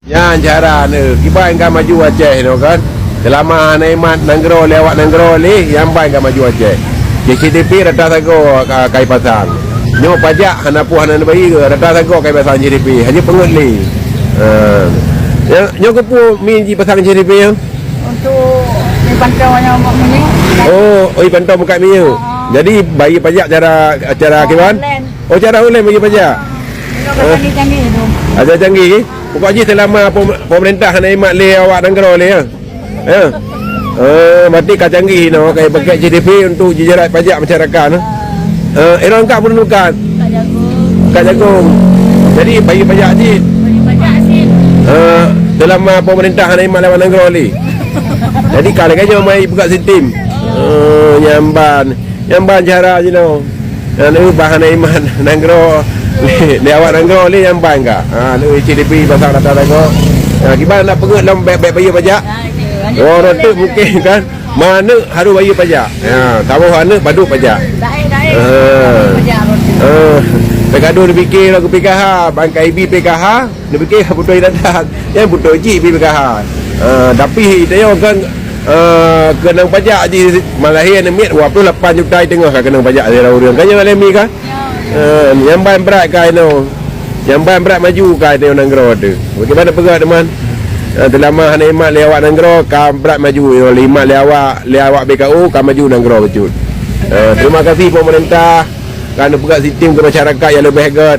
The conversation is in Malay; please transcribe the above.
Yang cara ni kibai kan maju Aceh tu kan. Selama Naimat Nanggro lewat Nanggro ni yang baik kan maju Aceh. JCTP rata sago kai pasang. Nyo pajak hana pu hana bayi ke rata sago kai pasang JCTP. Hanya pengutli. Nyo ke pu min ji pasang JCTP yang Untuk di pantauannya ini. oh pantau muka mi. Jadi bayi pajak cara kiban? Oh cara online bagi pajak. Canggih-canggih itu. Ada canggih. Pokoknya selama pemerintah Naimat le awak Nanggro le ya. Ya. Berarti kau canggih no kayak pakai GDP untuk jerat pajak masyarakat no. Era engkau perlukan. Kak jagung. Jadi bagi pajak je. Bagi pajak sih. Selama pemerintah Naimat lewat Nanggro le. Jadi kalau kau mai buka sistem. Nyamban cara je no. Lalu bahan Naimat Nanggro lewat Nanggro le nyamban enggak? Lalu GDP pasang data Nanggro. Gimana nak pengut dalam baik bayar pajak? Oh, nanti mungkin kan mana harus bayar pajak. Ya, tahu mana padu pajak. Pekado dia fikir aku PKH, bangkai IB PKH, dia fikir butuh datang. Yang butuh ji PKH. Tapi dia kan kena pajak je Malahir ni 28 juta tengah kena pajak dia orang. Kan yang alami kan? Yang ban berat kan no. Yang ban berat maju kan dia Nanggro tu. Bagaimana pegat teman? Selama Naimat lewat Nanggro kam berat maju. Limat lewat BKU kam maju Nanggro betul. Terima kasih pemerintah kerana pegat sistem ke masyarakat yang lebih hebat.